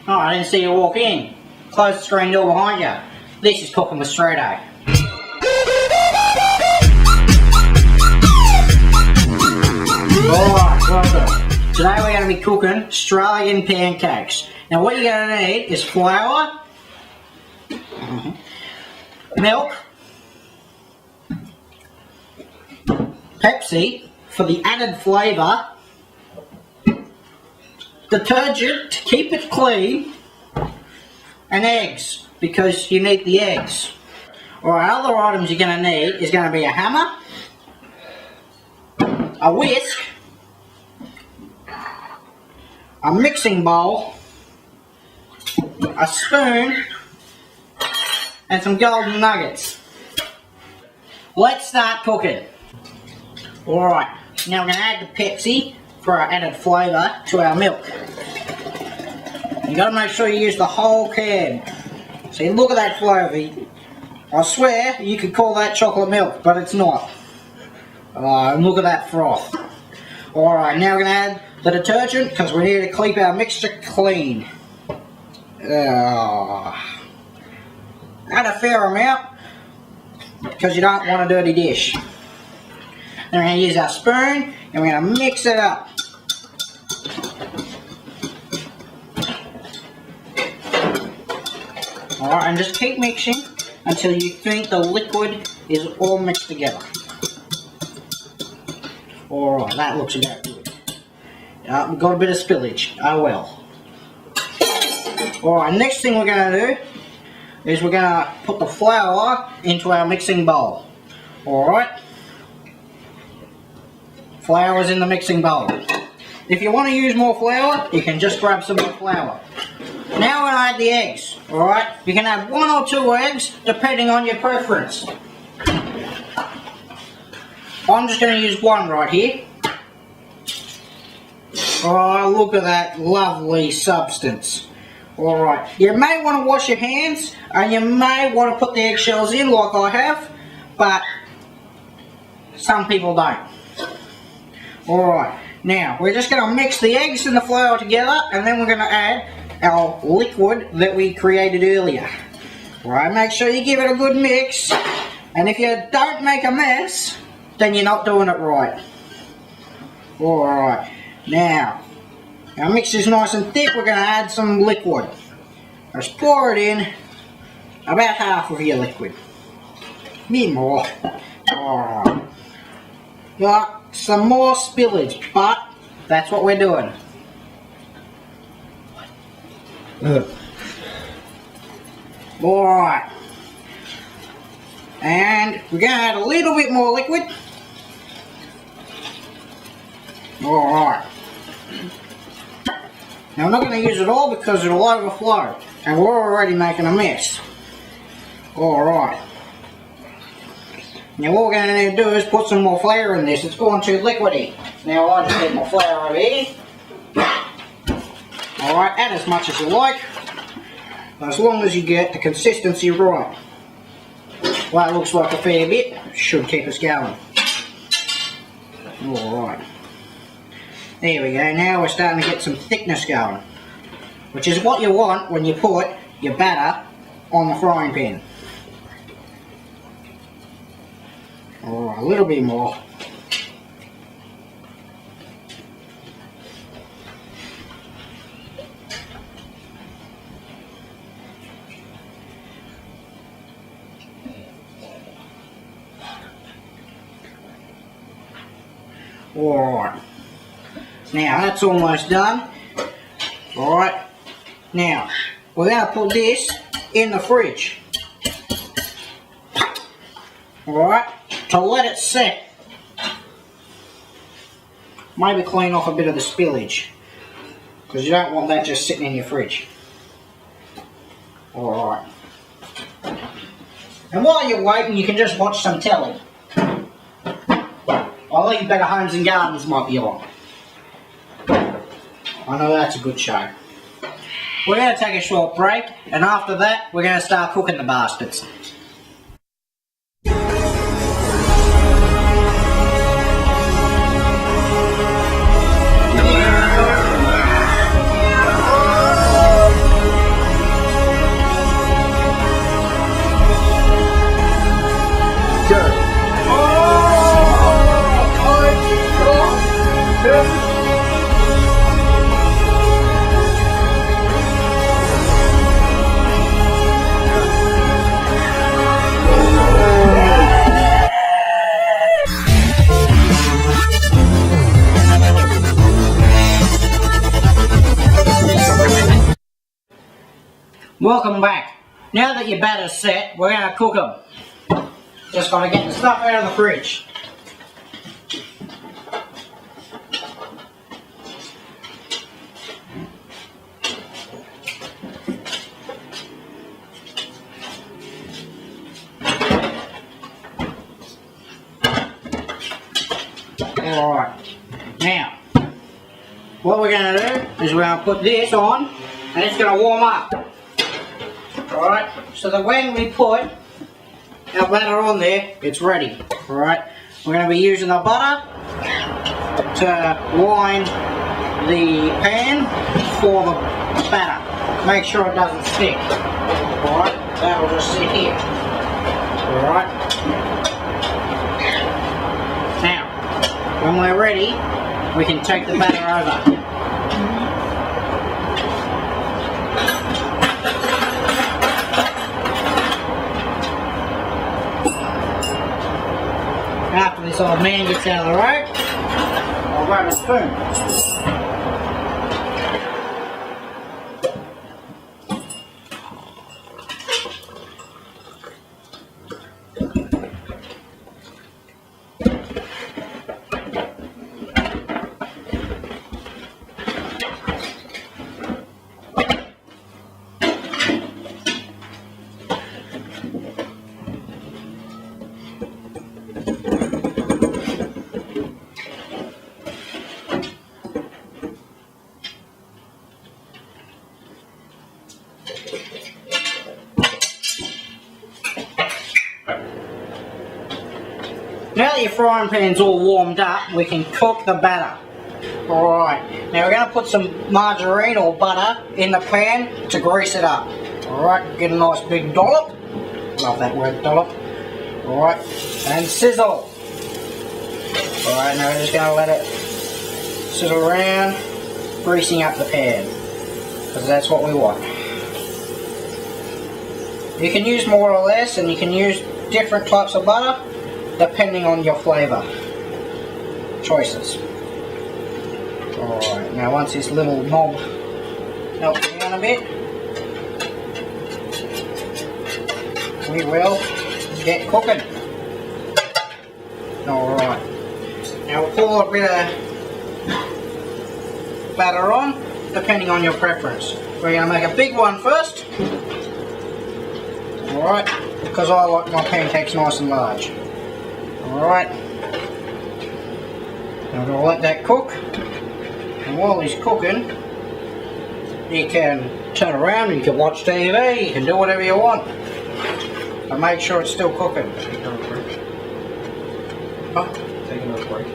Oh, I didn't see you walk in. Close the screen door behind you. This is Cooking with Streato. Alright, welcome. Today we're going to be cooking Strayan pancakes. Now what you're going to need is flour, milk, Pepsi for the added flavour, detergent to keep it clean, and eggs, because you need the eggs. Alright, other items you're going to need is going to be a hammer, a whisk, a mixing bowl, a spoon, and some golden nuggets. Let's start cooking. Alright, now we're going to add the Pepsi for our added flavour to our milk. You got to make sure you use the whole can. See, look at that flavour. I swear you could call that chocolate milk, but it's not. Look at that froth. Alright, now we're going to add the detergent because we need to keep our mixture clean. Add a fair amount because you don't want a dirty dish. Then we're going to use our spoon and we're going to mix it up. Alright, and just keep mixing until you think the liquid is all mixed together. Alright, that looks about good. We've got a bit of spillage. Oh well. Alright, next thing we're going to do is we're going to put the flour into our mixing bowl. Alright. Flour's in the mixing bowl. If you want to use more flour, you can just grab some more flour. Now we're going to add the eggs. Alright. You can add 1 or 2 eggs depending on your preference. I'm just going to use 1 right here. Oh, look at that lovely substance. Alright, you may want to wash your hands and you may want to put the eggshells in like I have, but some people don't. Alright, now we're just going to mix the eggs and the flour together and then we're going to add our liquid that we created earlier. Alright, make sure you give it a good mix, and if you don't make a mess, then you're not doing it right. Alright. Now, our mix is nice and thick, we're going to add some liquid. Just pour it in, about half of your liquid. A bit more. Alright. Got some more spillage, but that's what we're doing. Alright. And we're going to add a little bit more liquid. Alright. Now I'm not going to use it all because it'll overflow. And we're already making a mess. Alright. Now what we're going to need to do is put some more flour in this. It's going too liquidy. Now I just need my flour over here. Alright, add as much as you like. As long as you get the consistency right. Well, it looks like a fair bit. Should keep us going. Alright. There we go, now we're starting to get some thickness going, which is what you want when you put your batter on the frying pan. Alright, a little bit more. Alright. Now that's almost done. Alright, now we're going to put this in the fridge. Alright, to let it set. Maybe clean off a bit of the spillage, because you don't want that just sitting in your fridge. Alright. And while you're waiting, you can just watch some telly. I think Better Homes and Gardens might be on. I know that's a good show. We're going to take a short break, and after that, we're going to start cooking the bastards. Welcome back. Now that your batter's set, we're going to cook them. Just got to get the stuff out of the fridge. Alright, now what we're going to do is we're going to put this on and it's going to warm up. Alright, so that when we put our butter on there, it's ready. Alright, we're going to be using the butter to line the pan for the batter. Make sure it doesn't stick. Alright, that'll just sit here. Alright. Now, when we're ready, we can take the batter over. After this old man gets out of the road, I'll grab a spoon. Now that your frying pan's all warmed up, we can cook the batter. Alright, now we're going to put some margarine or butter in the pan to grease it up. Alright, get a nice big dollop. Love that word, dollop. Alright, and sizzle. Alright, now we're just going to let it sizzle around, greasing up the pan. Because that's what we want. You can use more or less, and you can use different types of butter depending on your flavour choices. Alright, now once this little knob melts down a bit, we will get cooking. Alright, now we'll pour a bit of batter on, depending on your preference. We're going to make a big one first. Alright, because I like my pancakes nice and large. Alright, I'm going to let that cook, and while he's cooking, you can turn around, you can watch TV, you can do whatever you want, but make sure it's still cooking. Take another break. Huh? Take another break.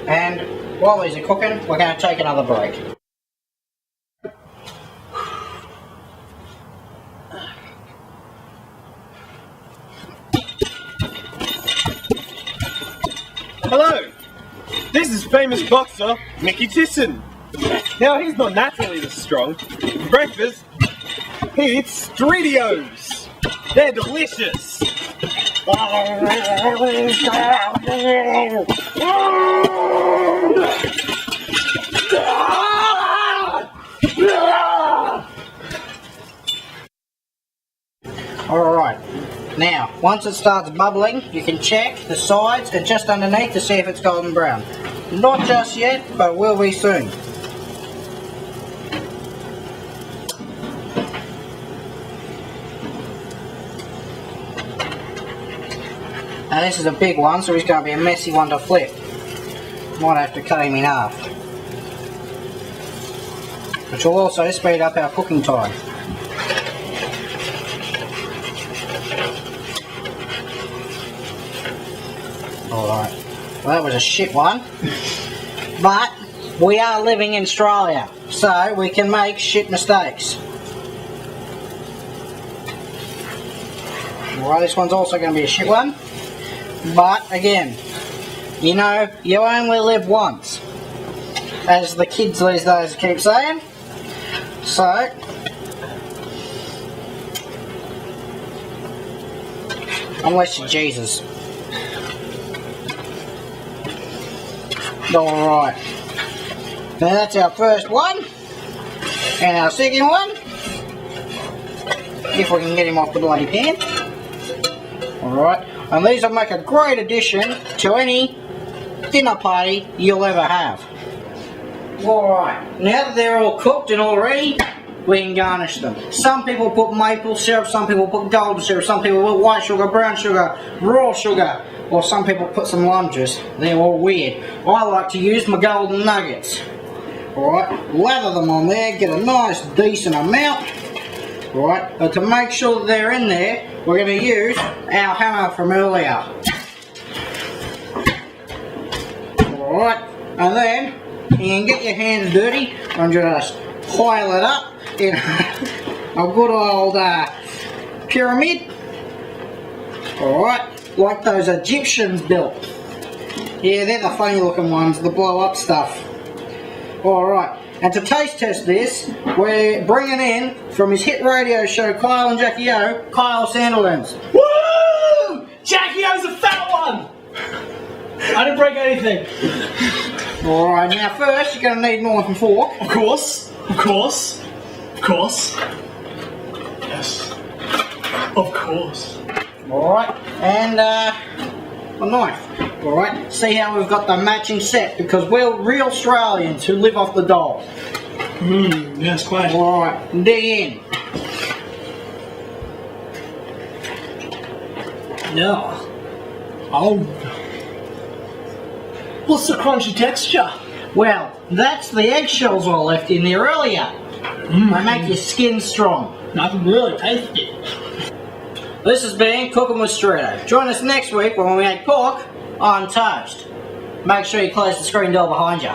And while these are cooking, we're going to take another break. Hello! This is famous boxer Mickey Tison. Now he's not naturally this strong. For breakfast, he eats Streateos. They're delicious. Alright, now once it starts bubbling, you can check the sides and just underneath to see if it's golden brown. Not just yet, but will be soon. Now this is a big one, so it's going to be a messy one to flip. Might have to cut him in half. Which will also speed up our cooking time. Alright, well that was a shit one, but we are living in Australia, so we can make shit mistakes. Well, this one's also going to be a shit one, but again, you know, you only live once, as the kids these days keep saying, so unless you're Jesus. Alright, now that's our first one, and our second one, if we can get him off the bloody pan. Alright, and these will make a great addition to any dinner party you'll ever have. Alright, now that they're all cooked and all ready, we can garnish them. Some people put maple syrup, some people put golden syrup, some people put white sugar, brown sugar, raw sugar, or some people put some lime juice. They're all weird. I like to use my golden nuggets. Alright, lather them on there, get a nice decent amount. Alright, but to make sure that they're in there, we're going to use our hammer from earlier. Alright, and then you can get your hands dirty and just pile it up in a good old pyramid. Alright, like those Egyptians built. Yeah, they're the funny looking ones, the blow up stuff. Alright, and to taste test this, we're bringing in, from his hit radio show Kyle and Jackie O, Kyle Sandilands. Woo! Jackie O's a fat one! I didn't break anything. Alright, now first you're going to need knife and fork. Of course, of course, of course. Yes, of course. Alright, and a knife. Alright, see how we've got the matching set, because we're real Australians who live off the dole. Yes, quite. Alright, dig in. No. Oh. What's the crunchy texture? Well, that's the eggshells I left in there earlier. They make your skin strong. I can really taste it. This has been Cooking with Streato. Join us next week when we make pork on toast. Make sure you close the screen door behind you.